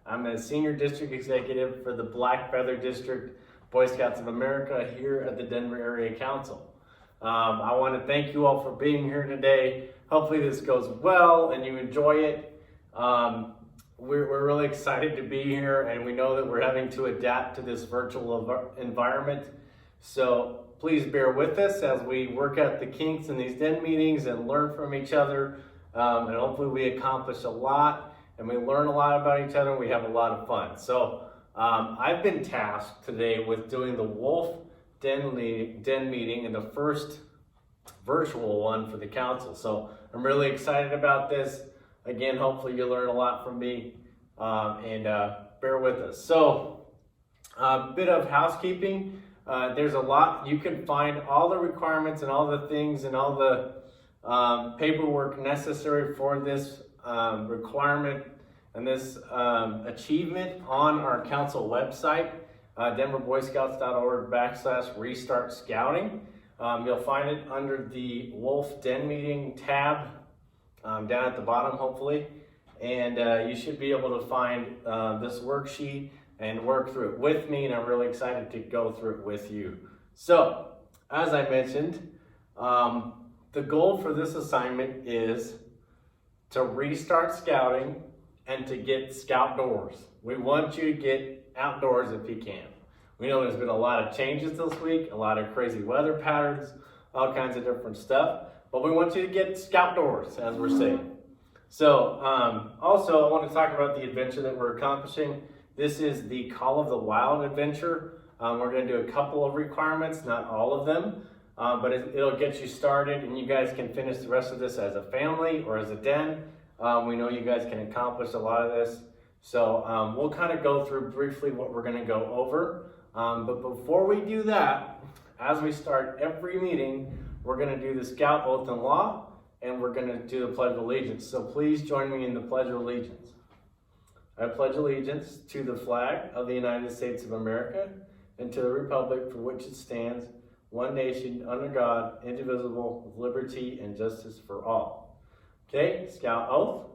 I'm a Senior District Executive for the Black Feather District Boy Scouts of America here at the Denver Area Council. I want to thank you all for being here today. Hopefully this goes well and you enjoy it. We're really excited to be here, and we know that we're having to adapt to this virtual environment. So please bear with us as we work out the kinks in these den meetings and learn from each other. And hopefully we accomplish a lot and we learn a lot about each other and we have a lot of fun. So I've been tasked today with doing the Wolf Den meeting and the first virtual one for the council. So I'm really excited about this. Again, hopefully you'll learn a lot from me and bear with us. So a bit of housekeeping. There's a lot. You can find all the requirements and all the things and all the paperwork necessary for this requirement and this achievement on our council website, denverboyscouts.org/restart scouting. You'll find it under the Wolf Den Meeting tab down at the bottom, hopefully. And you should be able to find this worksheet and work through it with me, and I'm really excited to go through it with you. So, as I mentioned, the goal for this assignment is to restart scouting and to get scout doors. We want you to get outdoors if you can. We know there's been a lot of changes this week, a lot of crazy weather patterns, all kinds of different stuff, but we want you to get scout doors, as we're saying. So, also I want to talk about the adventure that we're accomplishing. This is the Call of the Wild adventure. We're going to do a couple of requirements, not all of them, but it'll get you started, and you guys can finish the rest of this as a family or as a den. We know you guys can accomplish a lot of this. So we'll kind of go through briefly what we're going to go over. But before we do that, as we start every meeting, we're going to do the Scout Oath and Law, and we're going to do the Pledge of Allegiance. So please join me in the Pledge of Allegiance. I pledge allegiance to the flag of the United States of America and to the republic for which it stands, one nation, under God, indivisible, with liberty and justice for all. Okay, Scout Oath.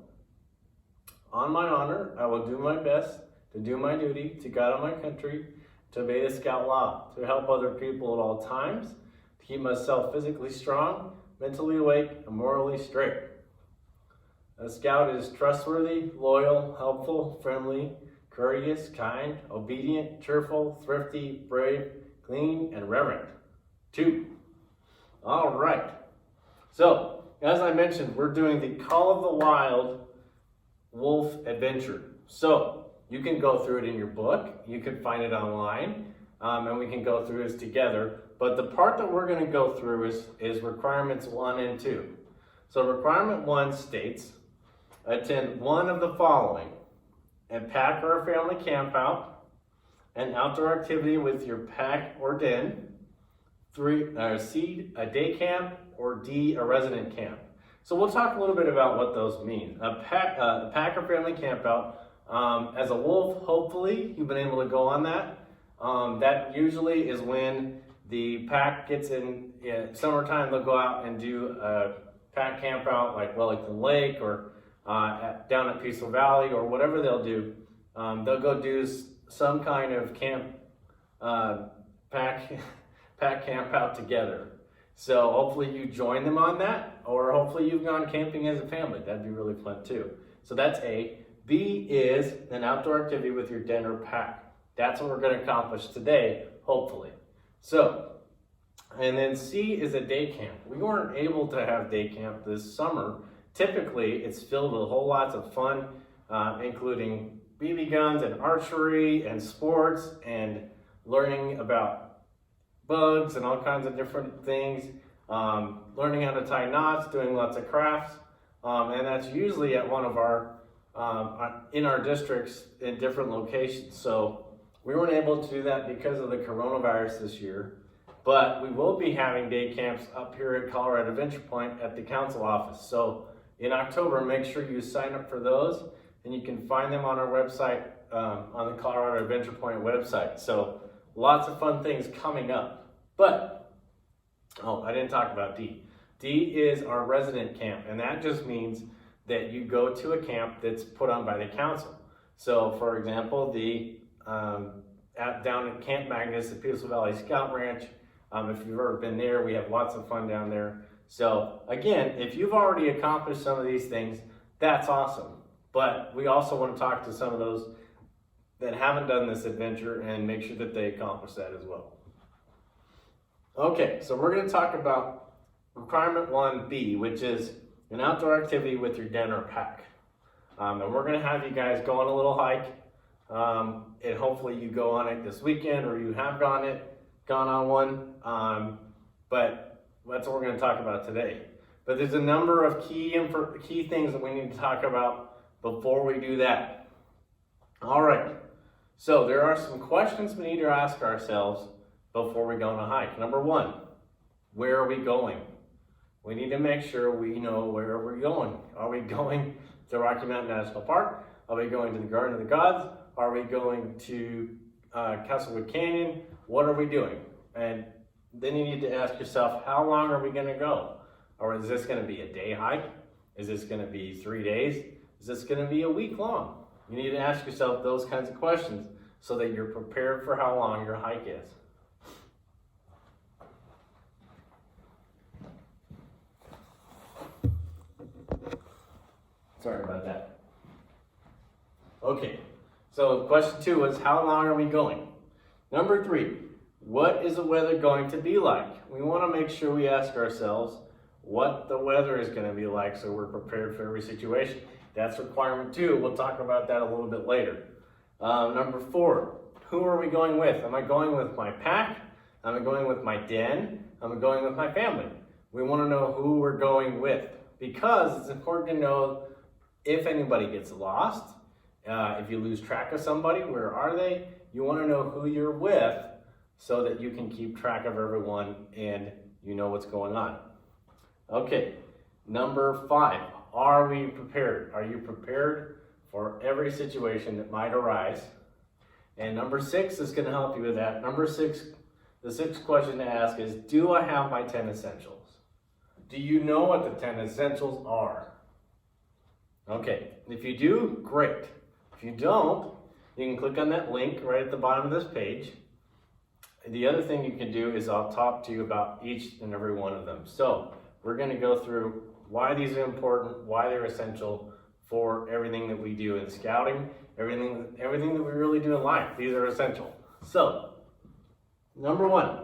On my honor, I will do my best to do my duty to God and my country, to obey the Scout Law, to help other people at all times, to keep myself physically strong, mentally awake, and morally straight. A Scout is trustworthy, loyal, helpful, friendly, courteous, kind, obedient, cheerful, thrifty, brave, clean, and reverent. 2. All right. So, as I mentioned, we're doing the Call of the Wild Wolf adventure. So, you can go through it in your book, you can find it online, and we can go through this together. But the part that we're going to go through is requirements 1 and 2. So, requirement 1 states, attend one of the following: a pack or a family camp out, an outdoor activity with your pack or den, C, a day camp, or D, a resident camp. So we'll talk a little bit about what those mean. A pack or family camp out. As a wolf, hopefully you've been able to go on that. That usually is when the pack gets in summertime. They'll go out and do a pack camp out like Wellington Lake or down at Peaceful Valley or whatever they'll do. They'll go do some kind of camp, pack camp out together. So hopefully you join them on that, or hopefully you've gone camping as a family. That'd be really fun too. So that's A. B is an outdoor activity with your den or pack. That's what we're going to accomplish today, hopefully. So, and then C is a day camp. We weren't able to have day camp this summer. Typically, it's filled with whole lots of fun, including BB guns and archery and sports and learning about bugs and all kinds of different things, learning how to tie knots, doing lots of crafts, and that's usually at one of our, in our districts in different locations. So we weren't able to do that because of the coronavirus this year, but we will be having day camps up here at Colorado Adventure Point at the council office. So in October, make sure you sign up for those, and you can find them on our website, on the Colorado Adventure Point website. So lots of fun things coming up. But, I didn't talk about D. D is our resident camp, and that just means that you go to a camp that's put on by the council. So for example, down at Camp Magnus, the Peaceful Valley Scout Ranch, if you've ever been there, we have lots of fun down there. So again, if you've already accomplished some of these things, that's awesome. But we also want to talk to some of those that haven't done this adventure and make sure that they accomplish that as well. Okay, so we're going to talk about requirement 1B, which is an outdoor activity with your den or pack. And we're going to have you guys go on a little hike, and hopefully you go on it this weekend or you have gone on one, but that's what we're going to talk about today. But there's a number of key things that we need to talk about before we do that. All right, so there are some questions we need to ask ourselves before we go on a hike. Number one, where are we going? We need to make sure we know where we're going. Are we going to Rocky Mountain National Park? Are we going to the Garden of the Gods? Are we going to Castlewood Canyon? What are we doing? And then you need to ask yourself, how long are we going to go? Or is this going to be a day hike? Is this going to be 3 days? Is this going to be a week long? You need to ask yourself those kinds of questions so that you're prepared for how long your hike is. Sorry about that. Okay, so question 2 is, how long are we going? Number 3, what is the weather going to be like? We want to make sure we ask ourselves what the weather is going to be like so we're prepared for every situation. That's requirement 2. We'll talk about that a little bit later. Number 4, who are we going with? Am I going with my pack? Am I going with my den? Am I going with my family? We want to know who we're going with because it's important to know if anybody gets lost, if you lose track of somebody, where are they? You want to know who you're with so that you can keep track of everyone and you know what's going on. Okay, number 5, are we prepared? Are you prepared for every situation that might arise? And number 6 is going to help you with that. Number 6, the 6th question to ask is, do I have my 10 essentials? Do you know what the 10 essentials are? Okay, if you do, great. If you don't, you can click on that link right at the bottom of this page. The other thing you can do is I'll talk to you about each and every one of them. So we're going to go through why these are important, why they're essential for everything that we do in scouting, everything that we really do in life. These are essential. So number 1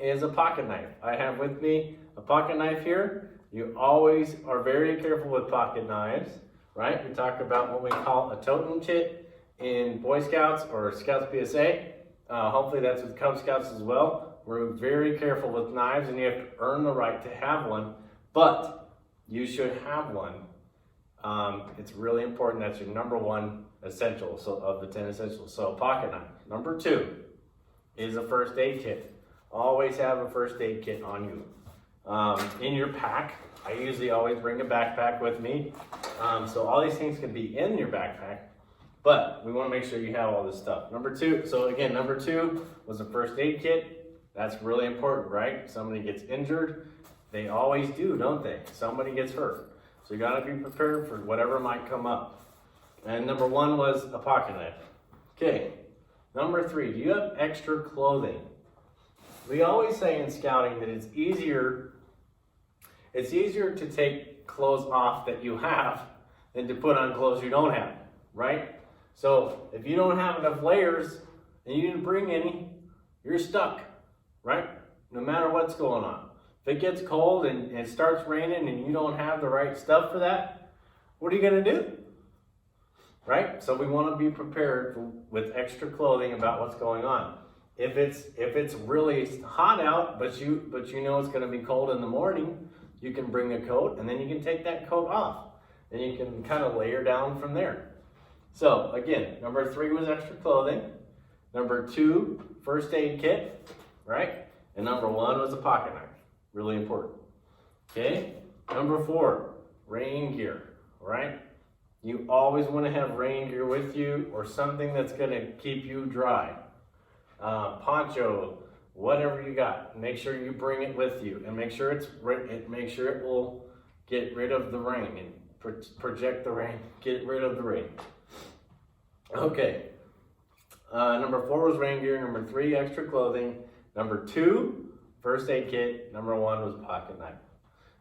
is a pocket knife. I have with me a pocket knife here. You always are very careful with pocket knives, right? We talk about what we call a totem kit in Boy Scouts or Scouts PSA. Hopefully that's with Cub Scouts as well. We're very careful with knives and you have to earn the right to have one, but you should have one. It's really important. That's your number 1 essential of the 10 essentials. So a pocket knife. Number 2 is a first aid kit. Always have a first aid kit on you. In your pack, I usually always bring a backpack with me. So all these things can be in your backpack, but we want to make sure you have all this stuff. Number 2, so again, number 2 was a first aid kit. That's really important, right? Somebody gets injured. They always do, don't they? Somebody gets hurt. So you got to be prepared for whatever might come up. And number 1 was a pocket knife. Okay, number 3, do you have extra clothing? We always say in scouting that it's easier to take clothes off that you have than to put on clothes you don't have, right? So if you don't have enough layers and you didn't bring any, you're stuck, right? No matter what's going on. If it gets cold and it starts raining and you don't have the right stuff for that, what are you going to do? Right? So we want to be prepared with extra clothing about what's going on. If it's really hot out, but you know it's going to be cold in the morning, you can bring a coat and then you can take that coat off and you can kind of layer down from there. So again, number 3 was extra clothing. Number 2, first aid kit, right? And number 1 was a pocket knife. Really important. Okay. Number 4, rain gear, right? You always want to have rain gear with you or something that's going to keep you dry. Poncho, whatever you got, make sure you bring it with you and make sure it will get rid of the rain and project the rain, get rid of the rain. Okay. Number 4 was rain gear. Number 3, extra clothing. Number 2, first aid kit. Number 1 was pocket knife.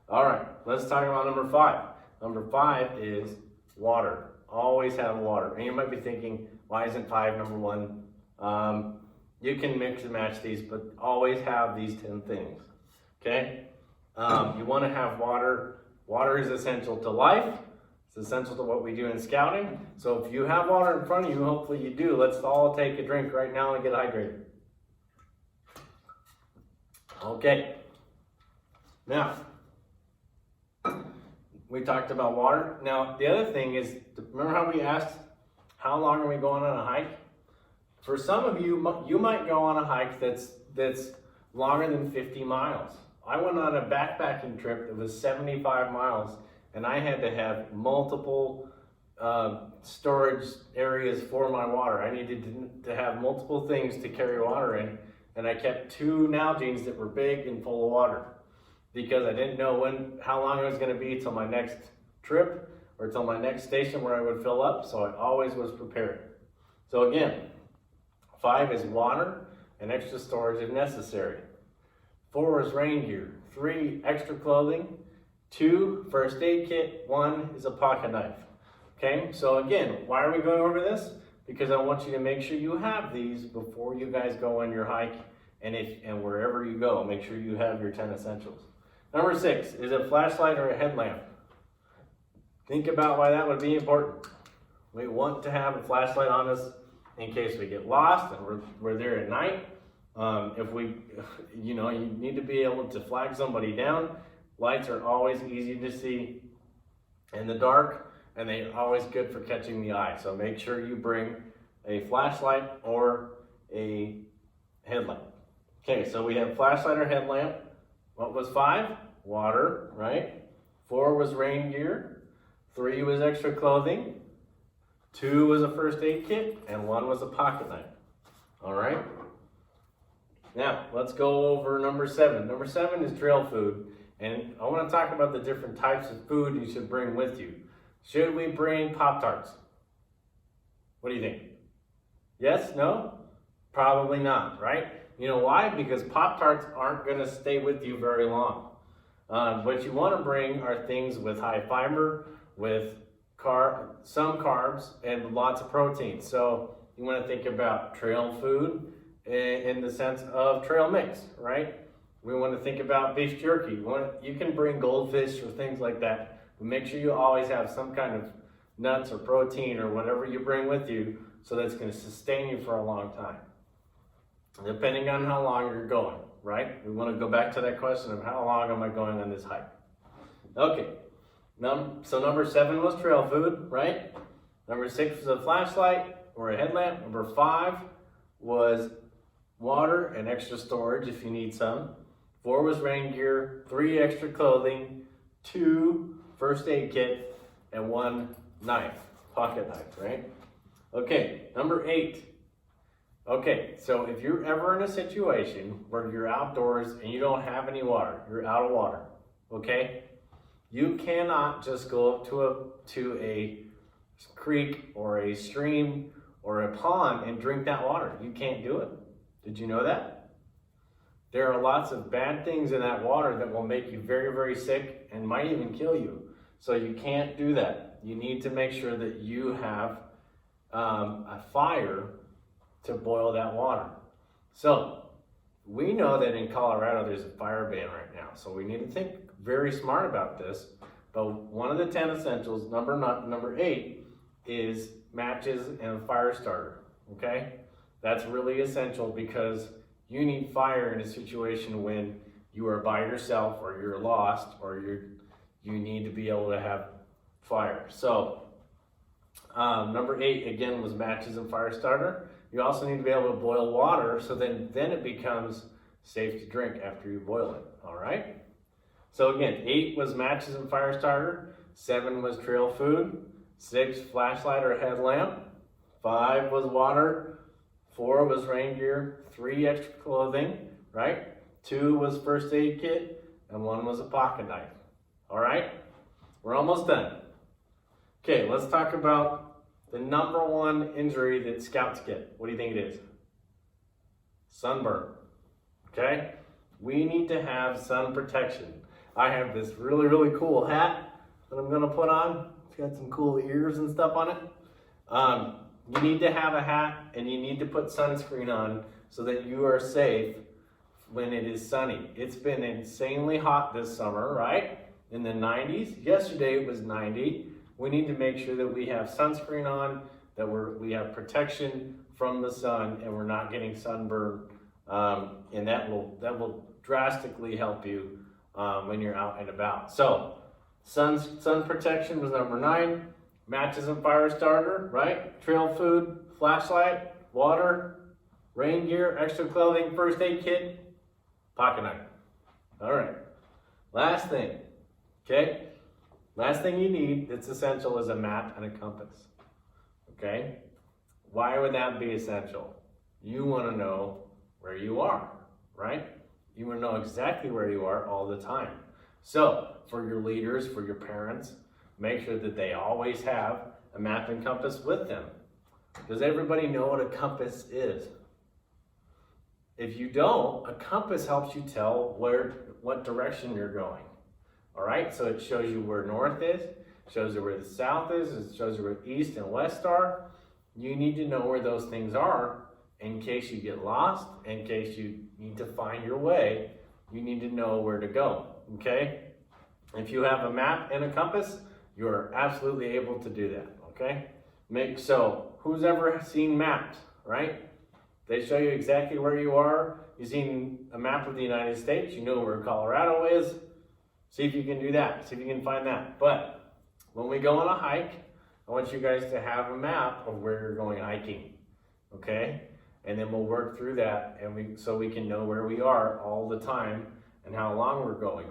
All right, let's talk about number 5. Number 5 is water. Always have water. And you might be thinking, why isn't 5 number 1? You can mix and match these, but always have these 10 things. Okay? You want to have water. Water is essential to life. It's essential to what we do in scouting. So if you have water in front of you, hopefully you do. Let's all take a drink right now and get hydrated. Okay. Now, we talked about water. Now, the other thing is, remember how we asked, how long are we going on a hike? For some of you, you might go on a hike that's longer than 50 miles. I went on a backpacking trip that was 75 miles, and I had to have multiple storage areas for my water. I needed to have multiple things to carry water in, and I kept 2 Nalgene's that were big and full of water because I didn't know how long it was going to be till my next trip or till my next station where I would fill up, so I always was prepared. So again, 5 is water and extra storage if necessary. 4 is rain gear. 3, extra clothing. 2, first aid kit. 1 is a pocket knife. Okay, so again, why are we going over this? Because I want you to make sure you have these before you guys go on your hike and wherever you go, make sure you have your 10 essentials. Number 6, is a flashlight or a headlamp? Think about why that would be important. We want to have a flashlight on us in case we get lost and we're there at night. If you need to be able to flag somebody down. Lights are always easy to see in the dark, and they're always good for catching the eye. So make sure you bring a flashlight or a headlamp. Okay, so we have flashlight or headlamp. What was 5? Water, right? 4 was rain gear. 3 was extra clothing. 2 was a first aid kit, and 1 was a pocket knife. All right? Now, let's go over number 7. Number 7 is trail food. And I want to talk about the different types of food you should bring with you. Should we bring Pop-Tarts? What do you think? Yes? No? Probably not, right? You know why? Because Pop-Tarts aren't going to stay with you very long. What you want to bring are things with high fiber, with some carbs, and lots of protein. So you want to think about trail food in the sense of trail mix, right? We want to think about beef jerky. You can bring goldfish or things like that, but make sure you always have some kind of nuts or protein or whatever you bring with you so that's going to sustain you for a long time, depending on how long you're going, right? We want to go back to that question of how long am I going on this hike? Okay, so number 7 was trail food, right? Number 6 was a flashlight or a headlamp. Number 5 was water and extra storage if you need some. 4 was rain gear. 3, extra clothing. 2, first aid kit. And 1, knife, pocket knife, right? Okay, number 8. Okay, so if you're ever in a situation where you're outdoors and you don't have any water, you're out of water, okay? You cannot just go up to a creek or a stream or a pond and drink that water. You can't do it. Did you know that? There are lots of bad things in that water that will make you very, very sick and might even kill you. So you can't do that. You need to make sure that you have a fire to boil that water. So we know that in Colorado there's a fire ban right now. So we need to think very smart about this. But one of the 10 essentials, number 8, is matches and a fire starter, okay? That's really essential because you need fire in a situation when you are by yourself or you're lost or you need to be able to have fire. So number 8 again was matches and fire starter. You also need to be able to boil water so then it becomes safe to drink after you boil it, all right? So again, 8 was matches and fire starter. 7 was trail food. 6, flashlight or headlamp. 5 was water. 4 was rain gear. 3, extra clothing, right? 2 was first aid kit. And 1 was a pocket knife. All right? We're almost done. Okay, let's talk about the number one injury that scouts get? What do you think it is? Sunburn. Okay? We need to have sun protection. I have this really, really cool hat that I'm gonna put on. It's got some cool ears and stuff on it. You need to have a hat and you need to put sunscreen on so that you are safe when it is sunny. It's been insanely hot this summer, right? In the 90s. Yesterday it was 90. We need to make sure that we have sunscreen on, that we have protection from the sun, and we're not getting sunburned. And that will drastically help you when you're out and about. So, sun protection was number 9. Matches and fire starter, right? Trail food, flashlight, water, rain gear, extra clothing, first aid kit, pocket knife. All right. Last thing, okay? Last thing you need that's essential is a map and a compass, okay? Why would that be essential? You want to know where you are, right? You want to know exactly where you are all the time. So, for your leaders, for your parents, make sure that they always have a map and compass with them. Does everybody know what a compass is? If you don't, a compass helps you tell what direction you're going. All right, so it shows you where north is, shows you where the south is, it shows you where east and west are. You need to know where those things are in case you get lost, in case you need to find your way, you need to know where to go, okay? If you have a map and a compass, you are absolutely able to do that, okay? So, who's ever seen maps, right? They show you exactly where you are. You've seen a map of the United States, you know where Colorado is. See if you can do that, see if you can find that. But when we go on a hike, I want you guys to have a map of where you're going hiking, okay? And then we'll work through that so we can know where we are all the time and how long we're going.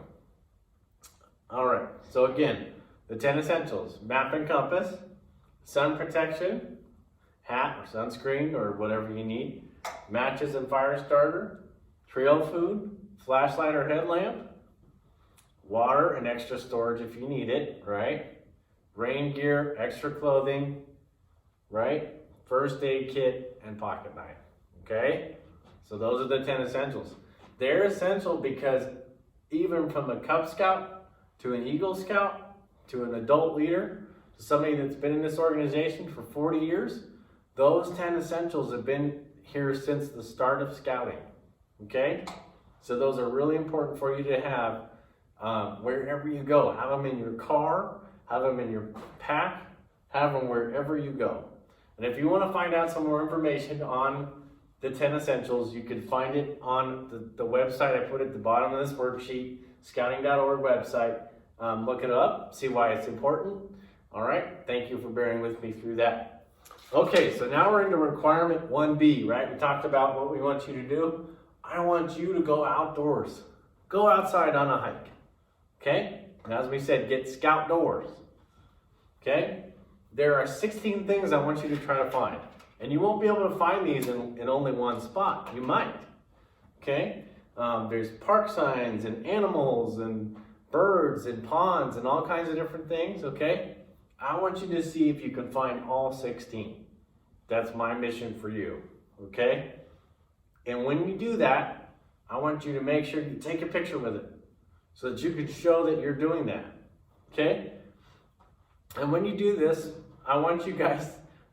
All right, so again, the 10 essentials: map and compass, sun protection, hat or sunscreen or whatever you need, matches and fire starter, trail food, flashlight or headlamp, water and extra storage if you need it, right? Rain gear, extra clothing, right? First aid kit and pocket knife, okay? So those are the 10 essentials. They're essential because even from a Cub Scout to an Eagle Scout to an adult leader to somebody that's been in this organization for 40 years, those 10 essentials have been here since the start of scouting, okay? So those are really important for you to have wherever you go. Have them in your car, have them in your pack, have them wherever you go. And if you want to find out some more information on the 10 essentials, you can find it on the website I put at the bottom of this worksheet, scouting.org website. Look it up, see why it's important. All right, thank you for bearing with me through that. Okay, so now we're into requirement 1B, right? We talked about what we want you to do. I want you to go outdoors. Go outside on a hike, okay? And as we said, get scout doors, okay? There are 16 things I want you to try to find. And you won't be able to find these in only one spot. You might, okay? There's park signs and animals and birds and ponds and all kinds of different things, okay? I want you to see if you can find all 16. That's my mission for you, okay? And when you do that, I want you to make sure you take a picture with it so that you can show that you're doing that, okay? And when you do this, I want you guys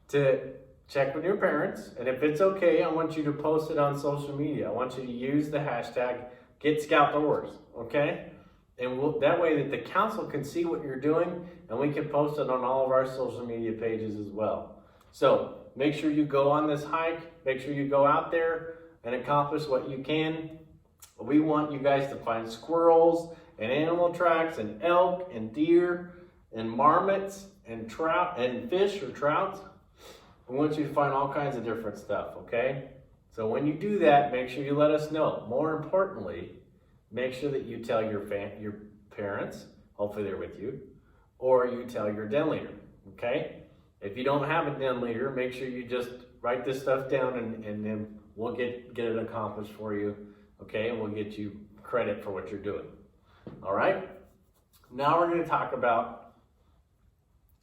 to check with your parents, and if it's okay, I want you to post it on social media. I want you to use the hashtag #GetScoutDoors, okay? And that way that the council can see what you're doing, and we can post it on all of our social media pages as well. So make sure you go on this hike, make sure you go out there and accomplish what you can. We want you guys to find squirrels and animal tracks and elk and deer and marmots and trout and fish or trout. We want you to find all kinds of different stuff, okay? So when you do that, make sure you let us know. More importantly, make sure that you tell your parents, hopefully they're with you, or you tell your den leader, okay? If you don't have a den leader, make sure you just write this stuff down and then we'll get it accomplished for you, okay? And we'll get you credit for what you're doing, all right? Now we're going to talk about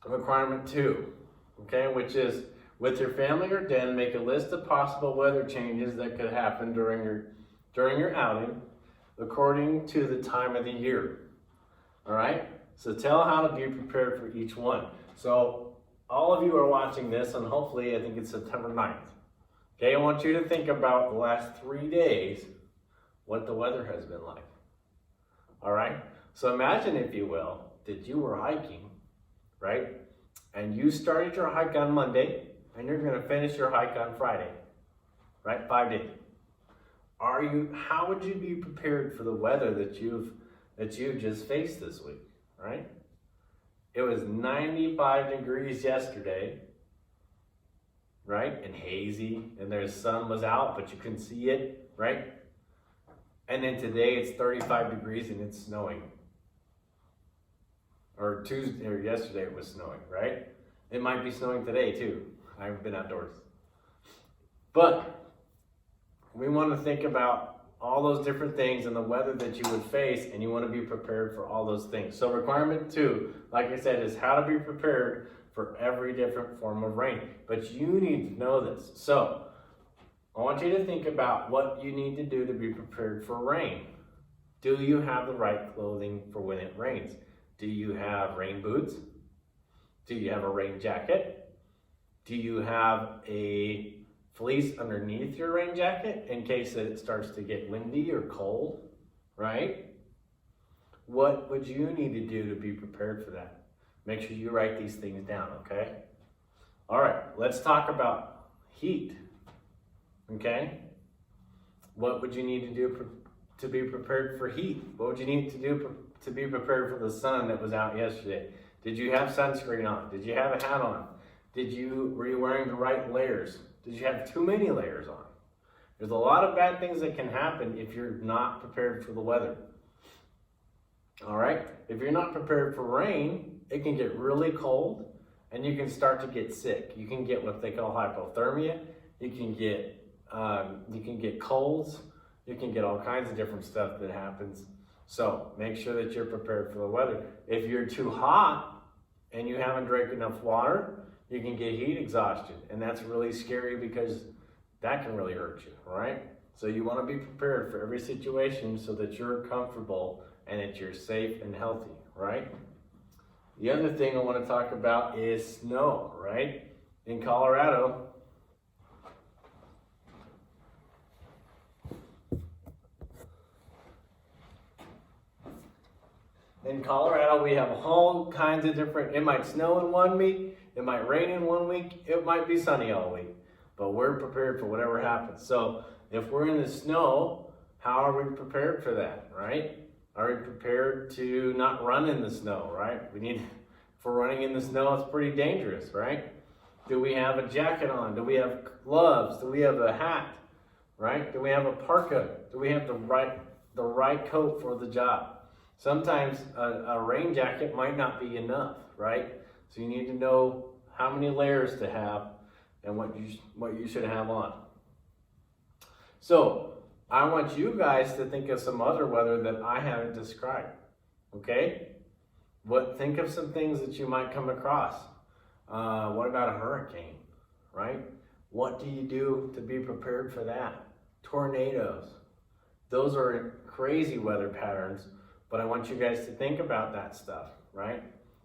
requirement 2, okay, which is with your family or den, make a list of possible weather changes that could happen during your outing according to the time of the year. All right? So tell how to be prepared for each one. So all of you are watching this, and hopefully I think it's September 9th. Okay, I want you to think about the last 3 days, what the weather has been like. All right? So imagine, if you will, that you were hiking, right? And you started your hike on Monday, and you're going to finish your hike on Friday, right? 5 days. How would you be prepared for the weather that you just faced this week, right? It was 95 degrees yesterday, right? And hazy, and the sun was out, but you couldn't see it, right? And then today it's 35 degrees and it's snowing. Or yesterday it was snowing, right? It might be snowing today too. I haven't been outdoors. But we want to think about all those different things and the weather that you would face, and you want to be prepared for all those things. So requirement 2, like I said, is how to be prepared for every different form of rain. But you need to know this. So I want you to think about what you need to do to be prepared for rain. Do you have the right clothing for when it rains? Do you have rain boots? Do you have a rain jacket? Do you have a fleece underneath your rain jacket in case that it starts to get windy or cold, right? What would you need to do to be prepared for that? Make sure you write these things down, okay? All right, let's talk about heat, okay? What would you need to do to be prepared for heat? What would you need to do to be prepared for the sun that was out yesterday? Did you have sunscreen on? Did you have a hat on? Were you wearing the right layers? Did you have too many layers on? There's a lot of bad things that can happen if you're not prepared for the weather. All right? If you're not prepared for rain, it can get really cold and you can start to get sick. You can get what they call hypothermia. You can get colds. You can get all kinds of different stuff that happens. So make sure that you're prepared for the weather. If you're too hot and you haven't drank enough water, you can get heat exhaustion, and that's really scary because that can really hurt you, right? So you want to be prepared for every situation so that you're comfortable and that you're safe and healthy, right? The other thing I want to talk about is snow, right? In Colorado, we have all kinds of different, it might snow in 1 week, it might rain in 1 week, it might be sunny all week, but we're prepared for whatever happens. So if we're in the snow, how are we prepared for that, right? Are we prepared to not run in the snow, right? If we're running in the snow, it's pretty dangerous, right? Do we have a jacket on? Do we have gloves? Do we have a hat, right? Do we have a parka? Do we have the right coat for the job? Sometimes a rain jacket might not be enough, right? So you need to know how many layers to have and what you should have on. So I want you guys to think of some other weather that I haven't described, okay? Think of some things that you might come across. What about a hurricane, right? What do you do to be prepared for that? Tornadoes. Those are crazy weather patterns, but I want you guys to think about that stuff, right?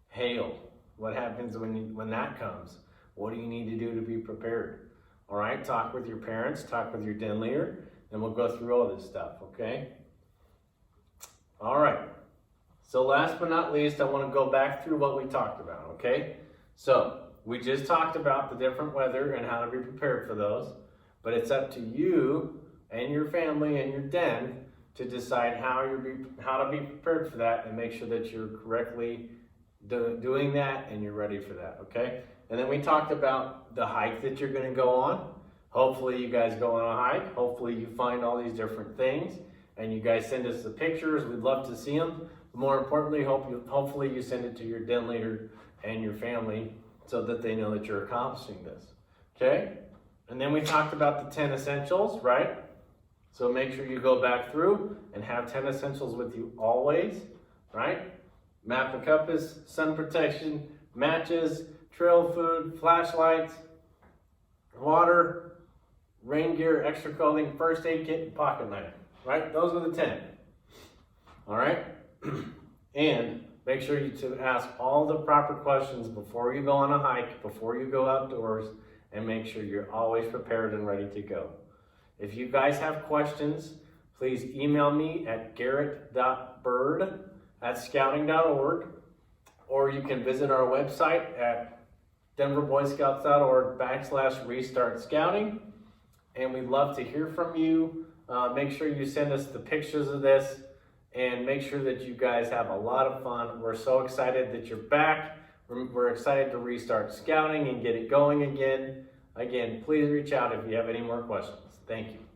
Hail. What happens when that comes? What do you need to do to be prepared? All right, talk with your parents, talk with your den leader, and we'll go through all this stuff, okay? All right, so last but not least, I want to go back through what we talked about, okay? So we just talked about the different weather and how to be prepared for those, but it's up to you and your family and your den to decide how to be prepared for that and make sure that you're correctly doing that and you're ready for that, okay? And then we talked about the hike that you're going to go on. Hopefully you guys go on a hike. Hopefully you find all these different things and you guys send us the pictures. We'd love to see them. But more importantly, hopefully you send it to your den leader and your family so that they know that you're accomplishing this, okay? And then we talked about the 10 essentials, right? So make sure you go back through and have 10 essentials with you always, right? Map and compass, sun protection, matches, trail food, flashlights, water, rain gear, extra clothing, first aid kit, and pocket knife, right? Those are the 10, all right? And make sure you to ask all the proper questions before you go on a hike, before you go outdoors, and make sure you're always prepared and ready to go. If you guys have questions, please email me at garrett.bird@scouting.org, or you can visit our website at denverboyscouts.org/restart scouting. And we'd love to hear from you. Make sure you send us the pictures of this, and make sure that you guys have a lot of fun. We're so excited that you're back. We're excited to restart scouting and get it going again. Again, please reach out if you have any more questions. Thank you.